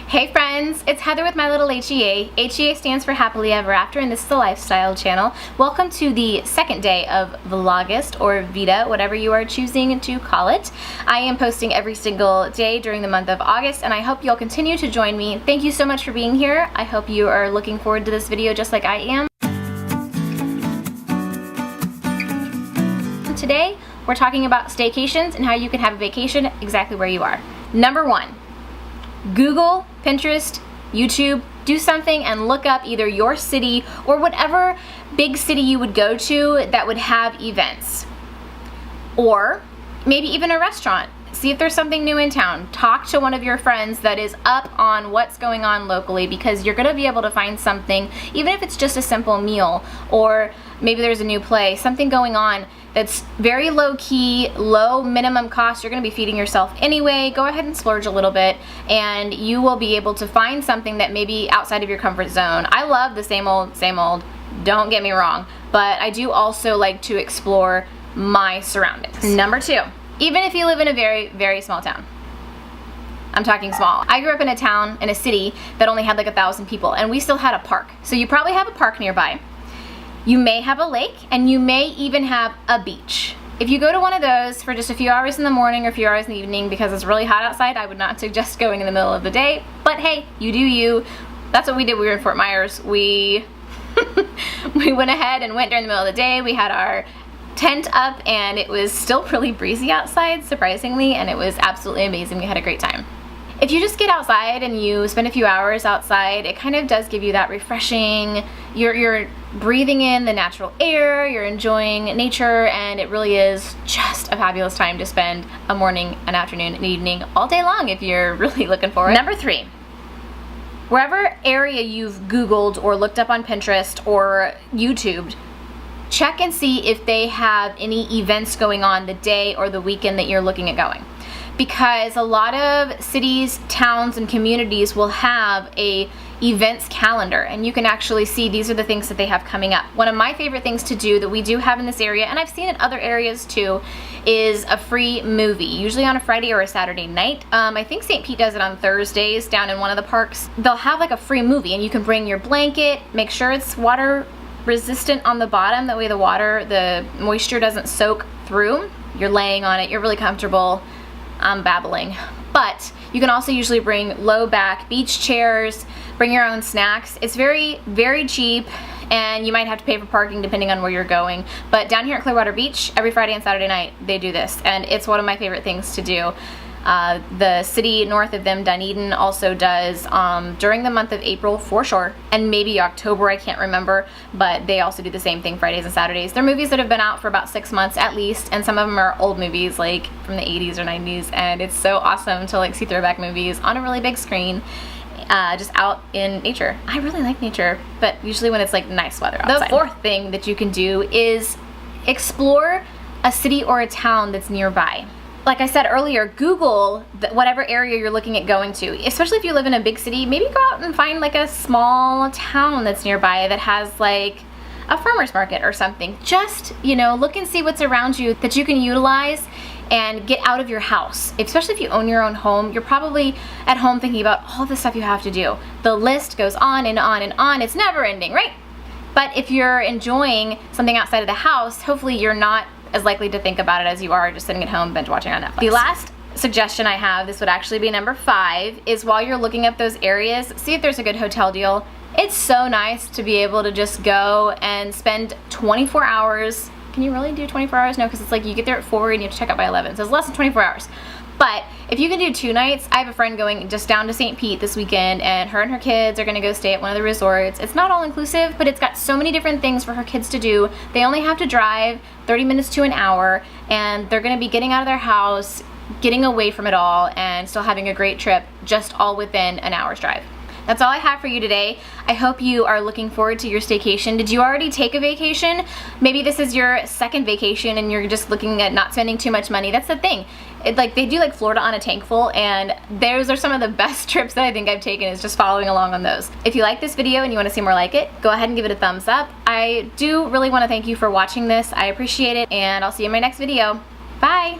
Hey friends, it's Heather with my little HEA. HEA stands for Happily Ever After, and this is a lifestyle channel. Welcome to the second day of Vlogust, or Vita, whatever you are choosing to call it. I am posting every single day during the month of August, and I hope you'll continue to join me. Thank you so much for being here. I hope you are looking forward to this video just like I am. Today, we're talking about staycations and how you can have a vacation exactly where you are. Number one, Google, Pinterest, YouTube, do something and look up either your city or whatever big city you would go to that would have events. Or maybe even a restaurant. See if there's something new in town. Talk to one of your friends that is up on what's going on locally, because you're going to be able to find something, even if it's just a simple meal, or maybe there's a new play, something going on that's very low key, low minimum cost. You're going to be feeding yourself anyway. Go ahead and splurge a little bit and you will be able to find something that may be outside of your comfort zone. I love the same old, don't get me wrong, but I do also like to explore my surroundings. Number two, even if you live in a very, very small town. I'm talking small. I grew up in a town, in a city that only had like 1,000 people, and we still had a park. So you probably have a park nearby. You may have a lake, and you may even have a beach. If you go to one of those for just a few hours in the morning or a few hours in the evening because it's really hot outside, I would not suggest going in the middle of the day, but hey, you do you. That's what we did. We were in Fort Myers. We went ahead and went during the middle of the day. We had our tent up and it was still really breezy outside, surprisingly, and it was absolutely amazing. We had a great time. If you just get outside and you spend a few hours outside, it kind of does give you that refreshing, you're breathing in the natural air, you're enjoying nature, and it really is just a fabulous time to spend a morning, an afternoon, an evening, all day long if you're really looking for it. Number three, wherever area you've Googled or looked up on Pinterest or YouTubed, check and see if they have any events going on the day or the weekend that you're looking at going. Because a lot of cities, towns, and communities will have a events calendar, and you can actually see these are the things that they have coming up. One of my favorite things to do that we do have in this area, and I've seen in other areas too, is a free movie, usually on a Friday or a Saturday night. I think St. Pete does it on Thursdays down in one of the parks. They'll have like a free movie, and you can bring your blanket, make sure it's water resistant on the bottom, that way the moisture doesn't soak through. You're laying on it, you're really comfortable. I'm babbling. But you can also usually bring low back beach chairs, bring your own snacks. It's very, very cheap, and you might have to pay for parking depending on where you're going. But down here at Clearwater Beach, every Friday and Saturday night, they do this, and it's one of my favorite things to do. The city north of them, Dunedin, also does during the month of April for sure, and maybe October, I can't remember, but they also do the same thing Fridays and Saturdays. They're movies that have been out for about 6 months at least, and some of them are old movies like from the 80s or 90s, and it's so awesome to like see throwback movies on a really big screen. Just out in nature. I really like nature, but usually when it's like nice weather outside. The fourth thing that you can do is explore a city or a town that's nearby. Like I said earlier, Google whatever area you're looking at going to, especially if you live in a big city. Maybe go out and find like a small town that's nearby that has like a farmer's market or something. Just, you know, look and see what's around you that you can utilize and get out of your house. Especially if you own your own home, you're probably at home thinking about all the stuff you have to do. The list goes on and on and on. It's never ending, right? But if you're enjoying something outside of the house, hopefully you're not as likely to think about it as you are just sitting at home binge watching on Netflix. The last suggestion I have, this would actually be number 5, is while you're looking up those areas, see if there's a good hotel deal. It's so nice to be able to just go and spend 24 hours. Can you really do 24 hours? No, because it's like you get there at 4 and you have to check out by 11, so it's less than 24 hours. But if you can do 2 nights, I have a friend going just down to St. Pete this weekend, and her kids are gonna go stay at one of the resorts. It's not all inclusive, but it's got so many different things for her kids to do. They only have to drive 30 minutes to an hour, and they're gonna be getting out of their house, getting away from it all, and still having a great trip just all within an hour's drive. That's all I have for you today. I hope you are looking forward to your staycation. Did you already take a vacation? Maybe this is your second vacation and you're just looking at not spending too much money. That's the thing. They do like Florida on a tankful, and those are some of the best trips that I think I've taken, is just following along on those. If you like this video and you want to see more like it, go ahead and give it a thumbs up. I do really want to thank you for watching this. I appreciate it, and I'll see you in my next video. Bye!